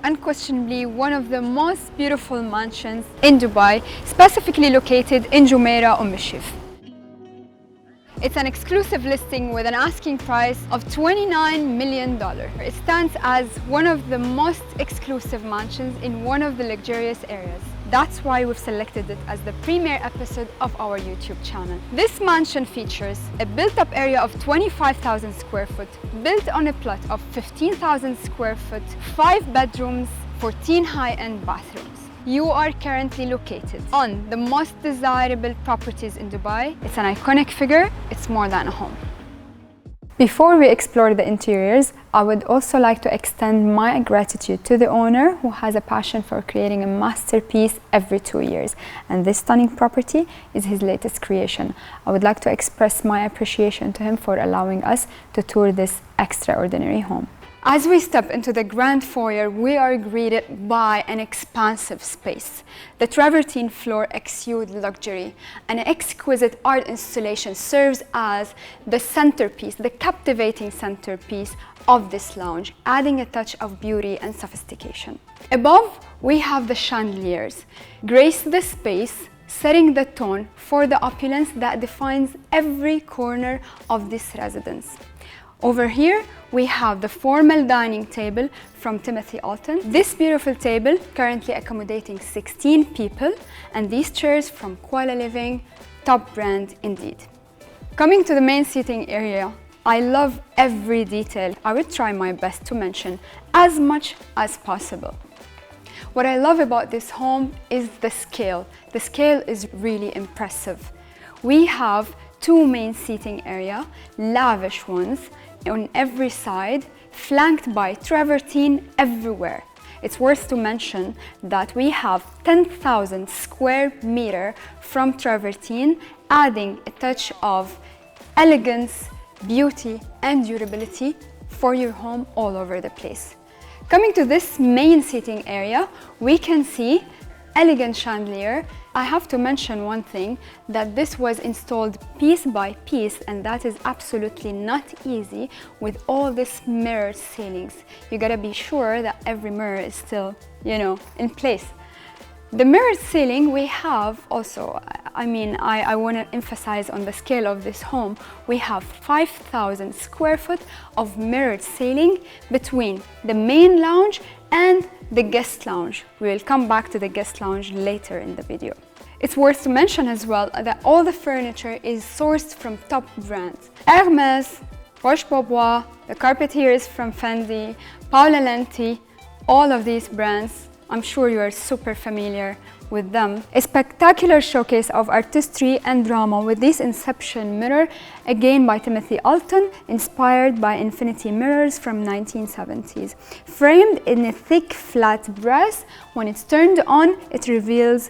unquestionably one of the most beautiful mansions in Dubai, specifically located in Jumeirah Umm Al Sheif. It's an exclusive listing with an asking price of $29 million. It stands as one of the most exclusive mansions in one of the luxurious areas. That's why we've selected it as the premiere episode of our YouTube channel. This mansion features a built-up area of 25,000 square foot, built on a plot of 15,000 square foot, 5 bedrooms, 14 high-end bathrooms. You are currently located on the most desirable properties in Dubai. It's an iconic figure, it's more than a home. Before we explore the interiors, I would also like to extend my gratitude to the owner who has a passion for creating a masterpiece every 2 years. And this stunning property is his latest creation. I would like to express my appreciation to him for allowing us to tour this extraordinary home. As we step into the grand foyer, we are greeted by an expansive space. The travertine floor exudes luxury. An exquisite art installation serves as the centerpiece, the captivating centerpiece of this lounge, adding a touch of beauty and sophistication. Above, we have the chandeliers, grace the space, setting the tone for the opulence that defines every corner of this residence. Over here, we have the formal dining table from Timothy Alton. This beautiful table currently accommodating 16 people, and these chairs from Kuala Living, top brand indeed. Coming to the main seating area, I love every detail. I will try my best to mention as much as possible. What I love about this home is the scale. The scale is really impressive. We have 2 main seating areas, lavish ones, on every side, flanked by travertine everywhere. It's worth to mention that we have 10,000 square meters from travertine, adding a touch of elegance, beauty, and durability for your home all over the place. Coming to this main seating area, we can see elegant chandelier. I have to mention one thing, that this was installed piece by piece, and that is absolutely not easy with all these mirrored ceilings. You gotta be sure that every mirror is still, in place. The mirrored ceiling we have also, I want to emphasize on the scale of this home. We have 5,000 square foot of mirrored ceiling between the main lounge and the guest lounge. We will come back to the guest lounge later in the video. It's worth to mention as well that all the furniture is sourced from top brands. Hermes, Roche-Beaubois, the carpet here is from Fendi, Paolo Lenti, all of these brands. I'm sure you are super familiar with them. A spectacular showcase of artistry and drama with this Inception mirror, again by Timothy Alton, inspired by infinity mirrors from 1970s. Framed in a thick, flat brass, when it's turned on, it reveals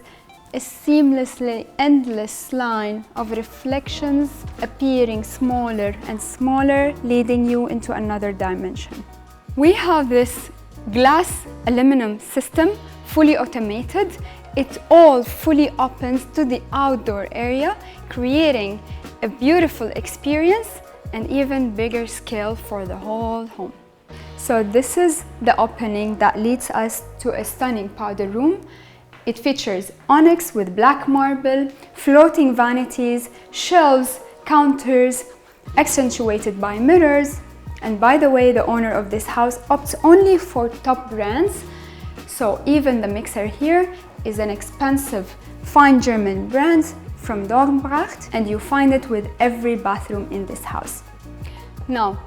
a seamlessly endless line of reflections appearing smaller and smaller, leading you into another dimension. We have this glass aluminum system, fully automated. It all fully opens to the outdoor area, creating a beautiful experience and even bigger scale for the whole home. So this is the opening that leads us to a stunning powder room. It features onyx with black marble, floating vanities, shelves, counters, accentuated by mirrors. And by the way, the owner of this house opts only for top brands. So even the mixer here is an expensive, fine German brand from Dornbracht, and you find it with every bathroom in this house. Now,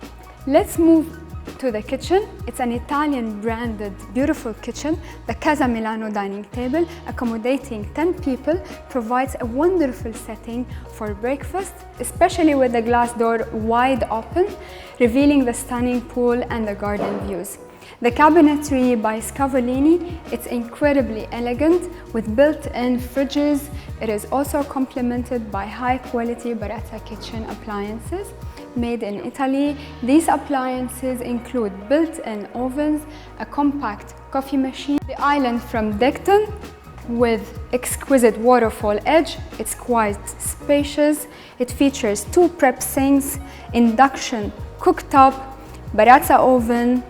let's move to the kitchen. It's an Italian branded beautiful kitchen. The Casa Milano dining table, accommodating 10 people, provides a wonderful setting for breakfast, especially with the glass door wide open, revealing the stunning pool and the garden views. The cabinetry by Scavolini, it's incredibly elegant with built-in fridges. It is also complemented by high-quality Baratza kitchen appliances made in Italy. These appliances include built-in ovens, a compact coffee machine, the island from Decton with exquisite waterfall edge. It's quite spacious. It features 2 prep sinks, induction cooktop, Baratza oven,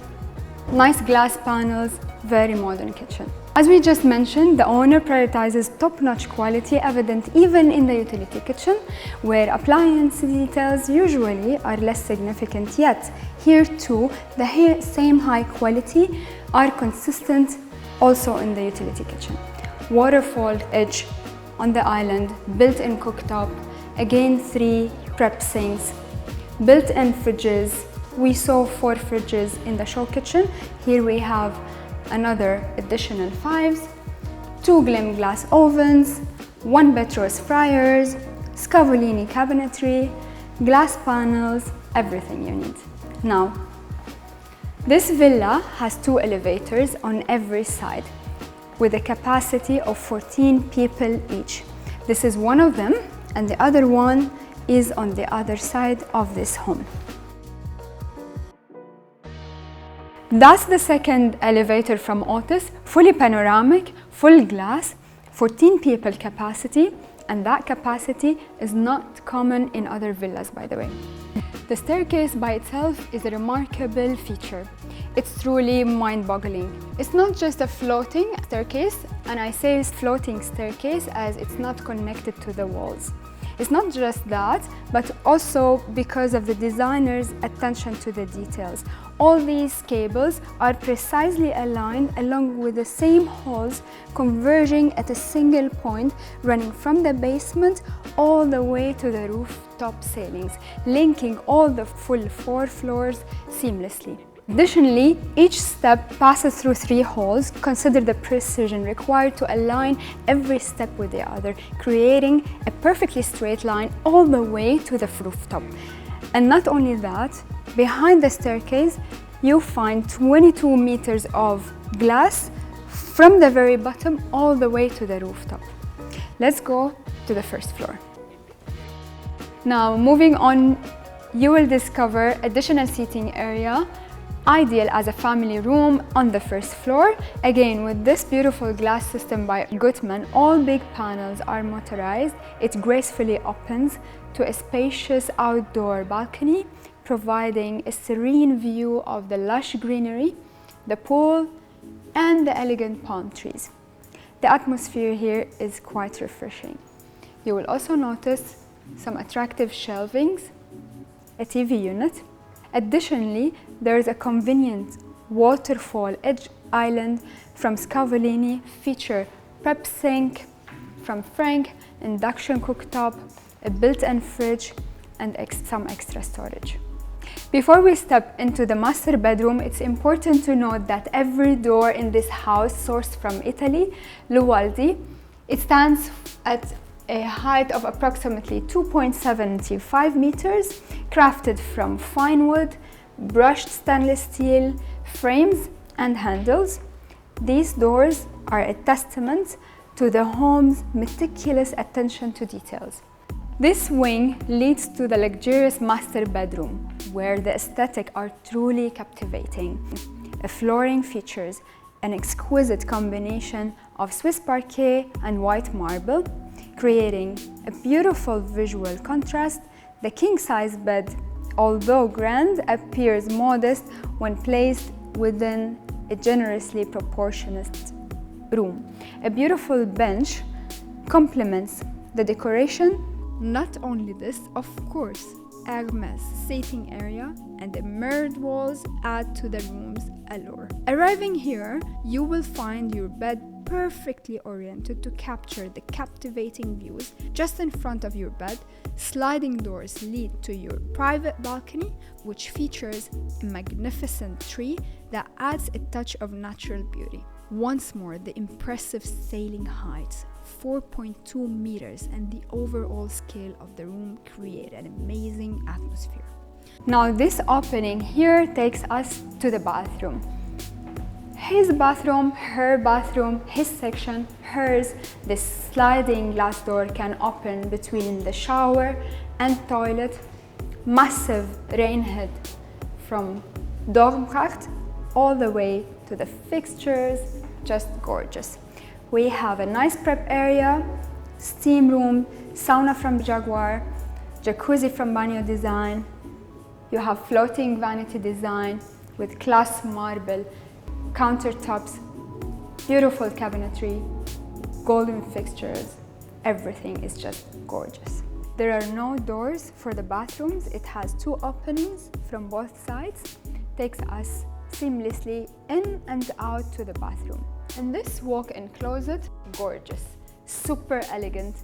Nice glass panels, very modern kitchen. As we just mentioned, the owner prioritizes top-notch quality, evident even in the utility kitchen, where appliance details usually are less significant, yet here too, the same high quality are consistent also in the utility kitchen. Waterfall edge on the island, built-in cooktop, again 3 prep sinks, built-in fridges. We saw 4 fridges in the show kitchen. Here we have another additional 5s, 2 glimpse glass ovens, 1 Betros fryers, Scavolini cabinetry, glass panels, everything you need. Now, this villa has 2 elevators on every side with a capacity of 14 people each. This is one of them, and the other one is on the other side of this home. That's the second elevator from Otis, fully panoramic, full glass, 14 people capacity, and that capacity is not common in other villas, by the way. The staircase by itself is a remarkable feature. It's truly mind-boggling. It's not just a floating staircase, and I say floating staircase as it's not connected to the walls. It's not just that, but also because of the designer's attention to the details. All these cables are precisely aligned along with the same holes, converging at a single point, running from the basement all the way to the rooftop ceilings, linking all the full 4 floors seamlessly. Additionally, each step passes through 3 holes. Consider the precision required to align every step with the other, creating a perfectly straight line all the way to the rooftop. And not only that, behind the staircase, you find 22 meters of glass from the very bottom all the way to the rooftop. Let's go to the first floor. Now, moving on, you will discover additional seating area, ideal as a family room on the first floor. Again, with this beautiful glass system by Gutmann, all big panels are motorized. It gracefully opens to a spacious outdoor balcony, providing a serene view of the lush greenery, the pool, and the elegant palm trees. The atmosphere here is quite refreshing. You will also notice some attractive shelvings, a TV unit. Additionally, there is a convenient waterfall edge island from Scavolini, feature prep sink from Frank, induction cooktop, a built-in fridge, and some extra storage. Before we step into the master bedroom, it's important to note that every door in this house sourced from Italy, Lualdi. It stands at a height of approximately 2.75 meters, crafted from fine wood, brushed stainless steel frames and handles. These doors are a testament to the home's meticulous attention to details. This wing leads to the luxurious master bedroom, where the aesthetics are truly captivating. The flooring features an exquisite combination of Swiss parquet and white marble, creating a beautiful visual contrast. The king-size bed, although grand, appears modest when placed within a generously proportioned room. A beautiful bench complements the decoration. Not only this, of course, Hermes seating area and the mirrored walls add to the room's allure. Arriving here, you will find your bed perfectly oriented to capture the captivating views. Just in front of your bed, sliding doors lead to your private balcony, which features a magnificent tree that adds a touch of natural beauty. Once more, the impressive ceiling heights, 4.2 meters, and the overall scale of the room create an amazing atmosphere. Now this opening here takes us to the bathroom. His bathroom, her bathroom, his section, hers. This sliding glass door can open between the shower and toilet. Massive rain head from Dormpracht all the way to the fixtures, just gorgeous. We have a nice prep area, steam room, sauna from Jaguar, jacuzzi from Banyo Design. You have floating vanity design, with glass marble countertops, beautiful cabinetry, golden fixtures. Everything is just gorgeous. There are no doors for the bathrooms. It has 2 openings from both sides. Takes us seamlessly in and out to the bathroom. And this walk-in closet, gorgeous, super elegant,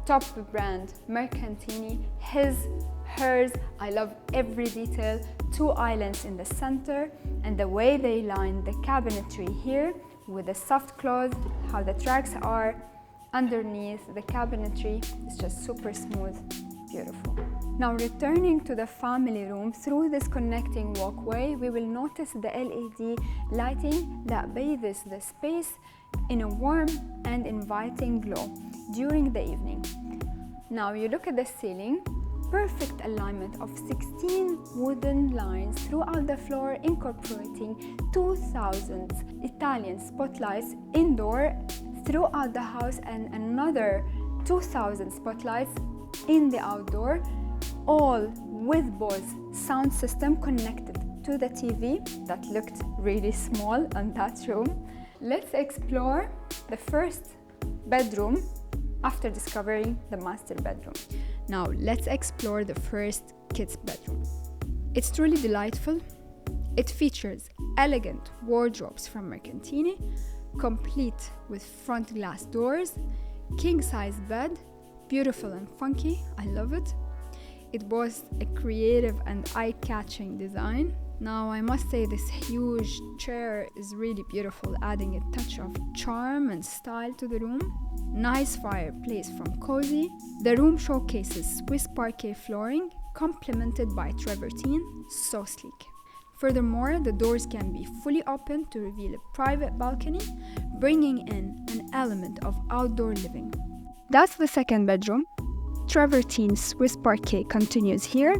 top brand, Mercantini, his, hers. I love every detail. 2 islands in the center, and the way they line the cabinetry here with the soft cloth, how the tracks are underneath the cabinetry is just super smooth, beautiful. Now returning to the family room, through this connecting walkway, we will notice the LED lighting that bathes the space in a warm and inviting glow during the evening. Now you look at the ceiling, perfect alignment of 16 wooden lines throughout the floor, incorporating 2,000 Italian spotlights indoor throughout the house and another 2,000 spotlights in the outdoor, all with Bose sound system connected to the TV that looked really small in that room. Let's explore the first bedroom after discovering the master bedroom. Now let's explore the first kids' bedroom. It's truly delightful. It features elegant wardrobes from Mercantini, complete with front glass doors, king-size bed, beautiful and funky, I love it. It boasts a creative and eye-catching design. Now I must say this huge chair is really beautiful, adding a touch of charm and style to the room. Nice fireplace from Cozy. The room showcases Swiss parquet flooring, complemented by travertine, so sleek. Furthermore, the doors can be fully opened to reveal a private balcony, bringing in an element of outdoor living. That's the second bedroom. Travertine Swiss parquet continues here,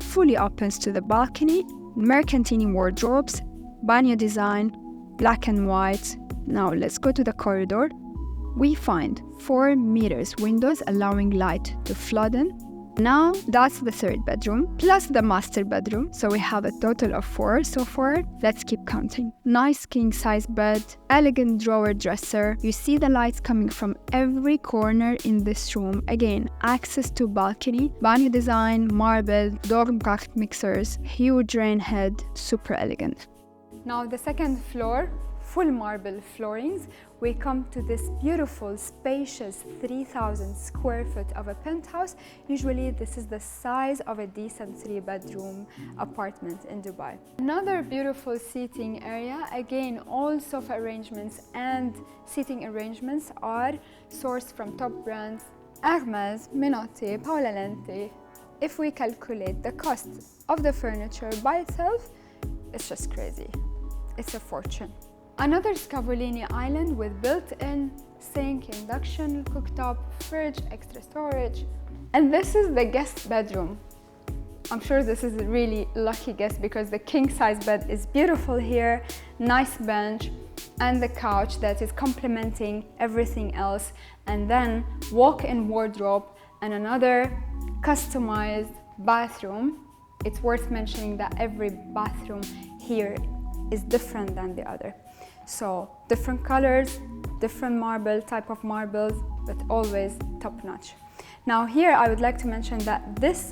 fully opens to the balcony, Mercantini wardrobes, banyo design, black and white. Now let's go to the corridor. We find 4 meters windows allowing light to flood in. Now that's the third bedroom, plus the master bedroom, so we have a total of 4 so far. Let's keep counting. Nice king-size bed, elegant drawer dresser. You see the lights coming from every corner in this room. Again, access to balcony, banyo design, marble, Dornbracht mixers, huge rain head, super elegant. Now the second floor, full marble floorings. We come to this beautiful, spacious 3,000 square foot of a penthouse. Usually this is the size of a decent 3-bedroom apartment in Dubai. Another beautiful seating area. Again, all sofa arrangements and seating arrangements are sourced from top brands Hermes, Menotti, Paola Lenti. If we calculate the cost of the furniture by itself, it's just crazy. It's a fortune. Another Scavolini island with built-in sink, induction cooktop, fridge, extra storage. And this is the guest bedroom. I'm sure this is a really lucky guest because the king-size bed is beautiful here, nice bench, and the couch that is complementing everything else. And then walk-in wardrobe and another customized bathroom. It's worth mentioning that every bathroom here is different than the other. So different colors, different type of marbles, but always top notch. Now here I would like to mention that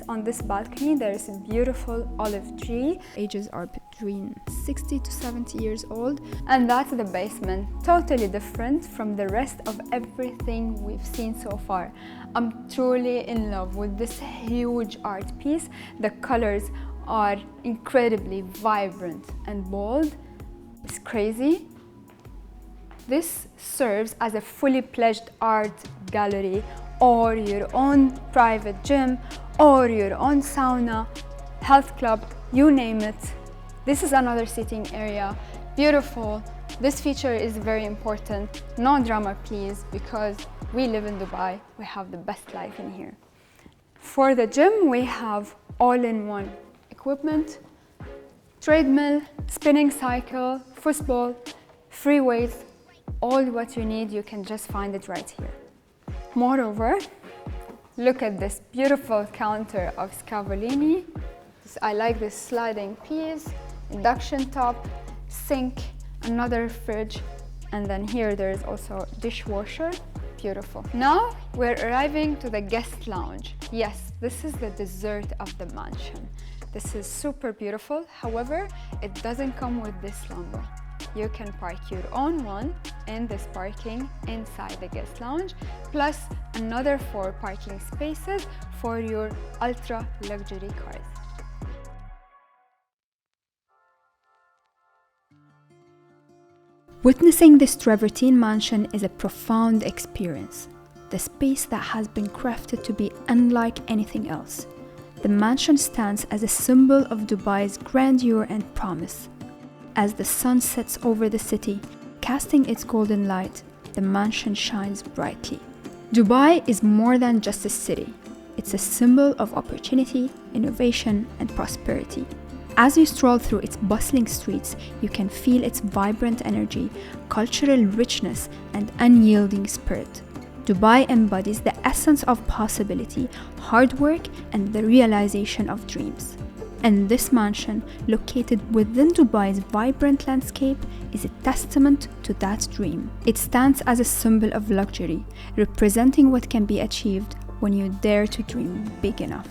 on this balcony there is a beautiful olive tree. Ages are between 60 to 70 years old. And that's the basement, totally different from the rest of everything we've seen so far. I'm truly in love with this huge art piece. The colors are incredibly vibrant and bold. It's crazy. This serves as a fully pledged art gallery or your own private gym or your own sauna, health club, you name it. This is another seating area, beautiful. This feature is very important. No drama please, because we live in Dubai, we have the best life in here. For the gym we have all-in-one equipment, treadmill, spinning cycle, football, free weights, all what you need, you can just find it right here. Moreover, look at this beautiful counter of Scavolini. I like this sliding piece. induction top, sink, another fridge, and then here there is also dishwasher. Beautiful. Now we're arriving to the guest lounge. Yes, this is the dessert of the mansion. This is super beautiful. However, it doesn't come with this Lambo. You can park your own one in this parking inside the guest lounge, plus another 4 parking spaces for your ultra luxury cars. Witnessing this travertine mansion is a profound experience. The space that has been crafted to be unlike anything else. The mansion stands as a symbol of Dubai's grandeur and promise. As the sun sets over the city, casting its golden light, the mansion shines brightly. Dubai is more than just a city. It's a symbol of opportunity, innovation, and prosperity. As you stroll through its bustling streets, you can feel its vibrant energy, cultural richness, and unyielding spirit. Dubai embodies the essence of possibility, hard work, and the realization of dreams. And this mansion, located within Dubai's vibrant landscape, is a testament to that dream. It stands as a symbol of luxury, representing what can be achieved when you dare to dream big enough.